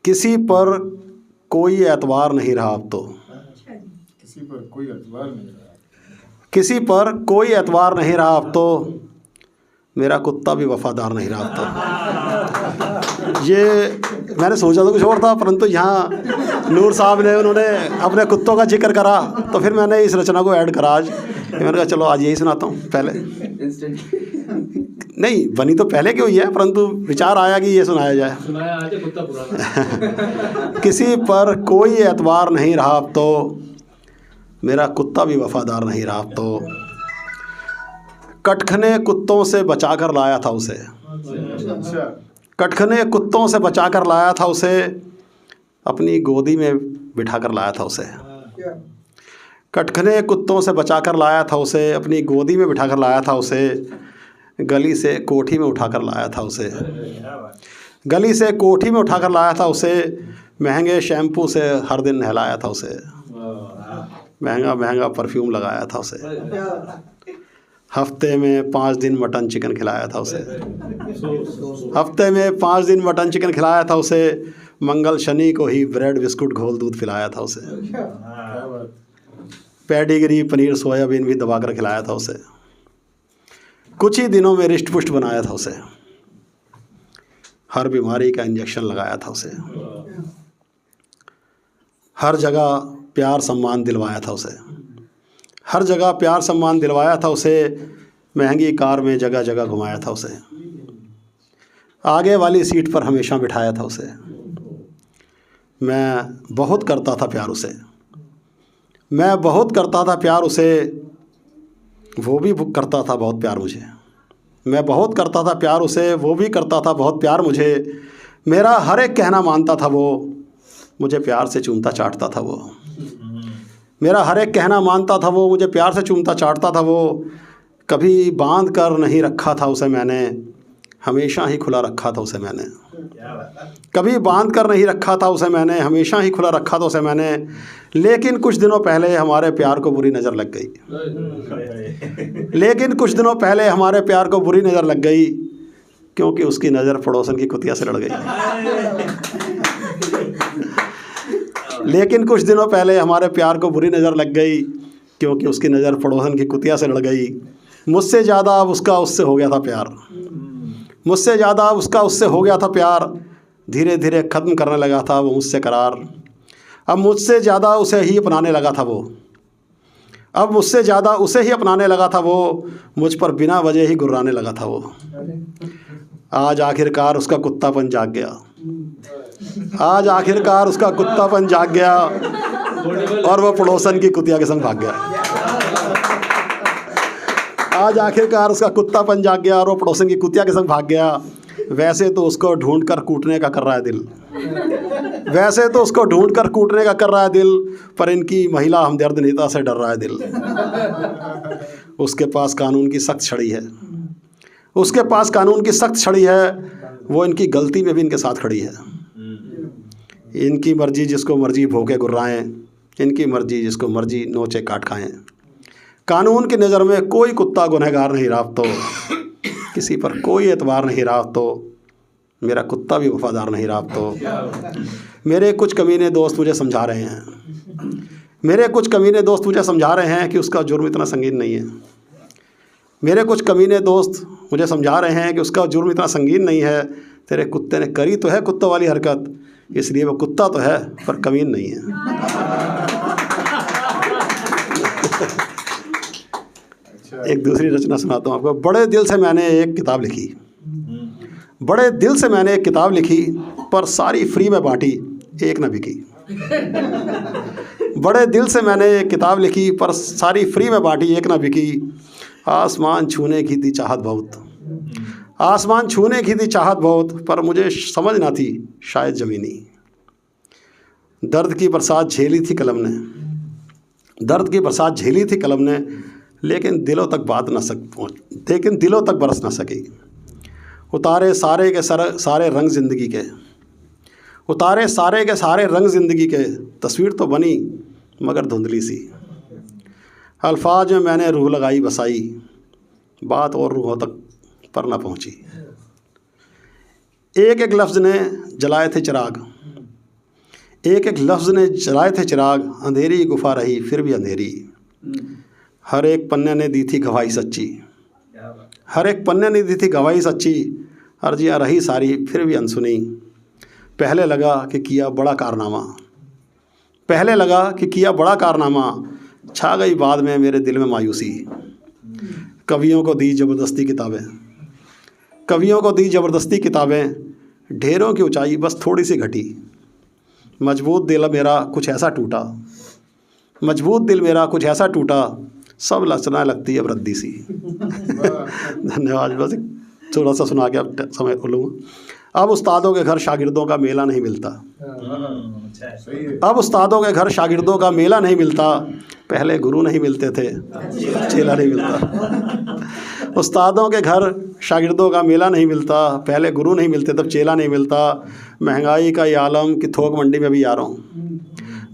किसी पर कोई एतबार नहीं रहा अब तो। किसी पर कोई एतबार नहीं रहा। किसी पर कोई एतबार नहीं रहा अब तो, मेरा कुत्ता भी वफादार नहीं रहा अब तो। ये मैंने सोचा तो कुछ और था, परंतु यहाँ नूर साहब ने उन्होंने अपने कुत्तों का जिक्र करा तो फिर मैंने इस रचना को ऐड करा आज। मैंने कहा चलो आज यही सुनाता हूँ। पहले नहीं बनी तो पहले की हुई है, परंतु विचार आया कि ये सुनाया जाए। सुनाया आज कुत्ता पुराना। किसी पर कोई एतबार नहीं रहा अब तो, मेरा कुत्ता भी वफादार नहीं रहा अब तो। कटखने कुत्तों से बचा कर लाया था उसे। अच्छा। कटखने कुत्तों से बचा कर लाया था उसे, अपनी गोदी में बिठा कर लाया था उसे। कटखने कुत्तों से बचा कर लाया था उसे, अपनी गोदी में बिठा कर लाया था उसे। गली से कोठी में उठा कर लाया था उसे। गली से कोठी में उठा कर लाया था उसे। महंगे शैम्पू से हर दिन नहलाया था उसे। महंगा महंगा परफ्यूम लगाया था उसे। हफ्ते में 5 दिन मटन चिकन खिलाया था उसे। हफ्ते में 5 दिन मटन चिकन खिलाया था उसे। मंगल शनि को ही ब्रेड बिस्कुट घोल दूध पिलाया था उसे। पेडिग्री पनीर सोयाबीन भी दबाकर खिलाया था उसे। कुछ ही दिनों में रिष्ट पुष्ट बनाया था उसे। हर बीमारी का इंजेक्शन लगाया था उसे। हर जगह प्यार सम्मान दिलवाया था उसे। हर जगह प्यार सम्मान दिलवाया था उसे। महंगी कार में जगह जगह घुमाया था उसे। आगे वाली सीट पर हमेशा बिठाया था उसे। मैं बहुत करता था प्यार उसे। मैं बहुत करता था प्यार उसे, वो भी करता था बहुत प्यार मुझे। मैं बहुत करता था प्यार उसे, वो भी करता था बहुत प्यार मुझे। मेरा हर एक कहना मानता था वो, मुझे प्यार से चूमता चाटता था वो। मेरा हर एक कहना मानता था वो, मुझे प्यार से चूमता चाटता था वो। कभी बांध कर नहीं रखा था उसे मैंने, हमेशा ही खुला रखा था उसे मैंने। कभी बांध कर नहीं रखा था उसे मैंने, हमेशा ही खुला रखा था उसे मैंने। लेकिन कुछ दिनों पहले हमारे प्यार को बुरी नज़र लग गई। लेकिन कुछ दिनों पहले हमारे प्यार को बुरी नज़र लग गई, क्योंकि उसकी नज़र पड़ोसन की कुतिया से लड़ गई। लेकिन कुछ दिनों पहले हमारे प्यार को बुरी नज़र लग गई, क्योंकि उसकी नज़र पड़ोसन की कुतिया से लड़ गई। मुझसे ज़्यादा अब उसका उससे हो गया था प्यार। मुझसे ज़्यादा अब उसका उससे हो गया था प्यार। धीरे धीरे ख़त्म करने लगा था वो मुझसे करार। अब मुझसे ज़्यादा उसे ही अपनाने लगा था वो। अब मुझसे ज़्यादा उसे ही अपनाने लगा था वो। मुझ पर बिना वजह ही गुर्राने लगा था वो। आज आखिरकार उसका कुत्तापन जाग गया। आज आखिरकार उसका कुत्तापन जाग गया और वह पड़ोसन की कुतिया के संग भाग गया। आज आखिरकार उसका कुत्तापन जाग गया और वो पड़ोसन की कुतिया के संग भाग गया। वैसे तो उसको ढूंढ कर कूटने का कर रहा है दिल। वैसे तो उसको ढूंढ कर कूटने का कर रहा है दिल, पर इनकी महिला हमदर्दनीता से डर रहा है दिल। उसके पास कानून की सख्त छड़ी है। उसके पास कानून की सख्त छड़ी है। वो इनकी गलती में भी इनके साथ खड़ी है। इनकी मर्जी जिसको मर्जी भोंके गुर्राएं, इनकी मर्जी जिसको मर्जी नोचे काट खाएं। कानून की नज़र में कोई कुत्ता गुनहगार नहीं रहा तो, किसी पर कोई एतबार नहीं रहा तो, मेरा कुत्ता भी वफादार नहीं रहा तो। मेरे कुछ कमीने दोस्त मुझे समझा रहे हैं। मेरे कुछ कमीने दोस्त मुझे समझा रहे हैं कि उसका जुर्म इतना संगीन नहीं है। मेरे कुछ कमीने दोस्त मुझे समझा रहे हैं कि उसका जुर्म इतना संगीन नहीं है। तेरे कुत्ते ने करी तो है कुत्तों वाली हरकत, इसलिए वो कुत्ता तो है पर कमीन नहीं है। एक दूसरी रचना सुनाता हूँ आपको। बड़े दिल से मैंने एक किताब लिखी। बड़े दिल से मैंने एक किताब लिखी, पर सारी फ्री में बांटी, एक न बिकी। बड़े दिल से मैंने एक किताब लिखी, पर सारी फ्री में बांटी, एक न बिकी। आसमान छूने की थी चाहत बहुत, आसमान छूने की थी चाहत बहुत, पर मुझे समझ ना थी शायद ज़मीनी। दर्द की बरसात झेली थी कलम ने, दर्द की बरसात झेली थी कलम ने, लेकिन दिलों तक लेकिन दिलों तक बरस ना सकी। उतारे सारे के सारे रंग ज़िंदगी के, उतारे सारे के सारे रंग ज़िंदगी के। तस्वीर तो बनी मगर धुंधली सी। अल्फाज में मैंने रूह लगाई बसाई, बात और रूहों तक पर ना पहुंची। एक एक लफ्ज़ ने जलाए थे चिराग, एक एक लफ्ज़ ने जलाए थे चिराग, अंधेरी गुफा रही फिर भी अंधेरी। हर एक पन्ने ने दी थी गवाही सच्ची, हर एक पन्ने ने दी थी गवाही सच्ची। अर्जियाँ रही सारी फिर भी अनसुनी। पहले लगा कि किया बड़ा कारनामा, पहले लगा कि किया बड़ा कारनामा। छा गई बाद में मेरे दिल में मायूसी। कवियों को दी ज़बरदस्ती किताबें, कवियों को दी ज़बरदस्ती किताबें। ढेरों की ऊंचाई बस थोड़ी सी घटी। मजबूत दिल मेरा कुछ ऐसा टूटा, मजबूत दिल मेरा कुछ ऐसा टूटा। सब लचना लगती है रद्दी सी। धन्यवाद। बस एक थोड़ा सा सुना के अब समय लूँगा। अब उस्तादों के घर शागिर्दों का मेला नहीं मिलता, सही है। अब उस्तादों के घर शागिर्दों का मेला नहीं मिलता। पहले गुरु नहीं मिलते थे, चेला नहीं मिलता। उस्तादों के घर शागिर्दों का मेला नहीं मिलता। पहले गुरु नहीं मिलते तब चेला नहीं मिलता। महंगाई का ये आलम कि थोक मंडी में भी यारों,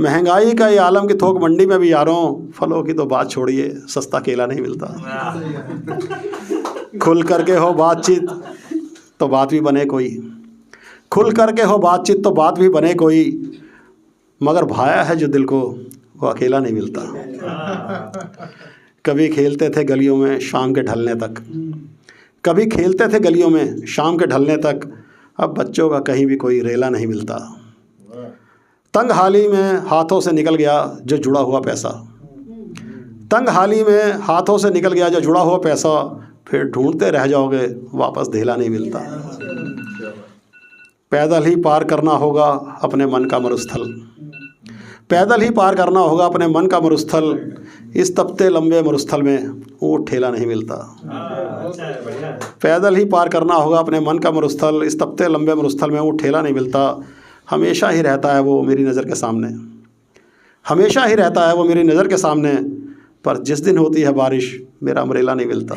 महंगाई का ये आलम कि थोक मंडी में भी यारों। फलों की तो बात छोड़िए, सस्ता केला नहीं मिलता। खुल करके हो बातचीत तो बात भी बने कोई, खुल करके हो बातचीत तो बात भी बने कोई। मगर भाया है जो दिल को वो अकेला नहीं मिलता। कभी खेलते थे गलियों में शाम के ढलने तक, कभी खेलते थे गलियों में शाम के ढलने तक। अब बच्चों का कहीं भी कोई रेला नहीं मिलता। तंग हाली में हाथों से निकल गया जो जुड़ा हुआ पैसा, तंग हाली में हाथों से निकल गया जो जुड़ा हुआ पैसा। फिर ढूंढते रह जाओगे वापस धेला नहीं मिलता। पैदल ही पार करना होगा अपने मन का मरुस्थल, पैदल ही पार करना होगा अपने मन का मरुस्थल। इस तपते लंबे मरुस्थल में ऊँट ठेला नहीं मिलता। पैदल ही पार करना होगा अपने मन का मरुस्थल। इस तपते लंबे मरुस्थल में ऊँट ठेला नहीं मिलता। हमेशा ही रहता है वो मेरी नज़र के सामने, हमेशा ही रहता है वो मेरी नज़र के सामने। पर जिस दिन होती है बारिश मेरा अमरेला नहीं मिलता।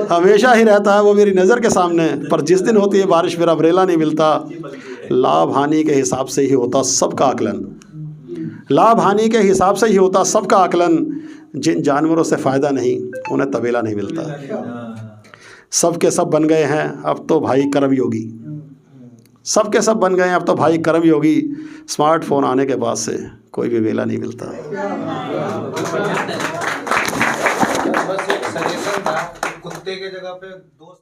हमेशा ही रहता है वो मेरी नज़र के सामने, पर जिस दिन होती है बारिश मेरा अमरेला नहीं मिलता। लाभ हानि के हिसाब से ही होता सबका आकलन, लाभ हानि के हिसाब से ही होता सबका आकलन। जिन जानवरों से फ़ायदा नहीं उन्हें तबेला नहीं मिलता। सब के सब बन गए हैं अब तो भाई कर्म योगी, सब के सब बन गए हैं अब तो भाई कर्म योगी। स्मार्टफोन आने के बाद से कोई भी वेला नहीं मिलता। बस एक सजेशन था, कुत्ते के जगह पे दोस्त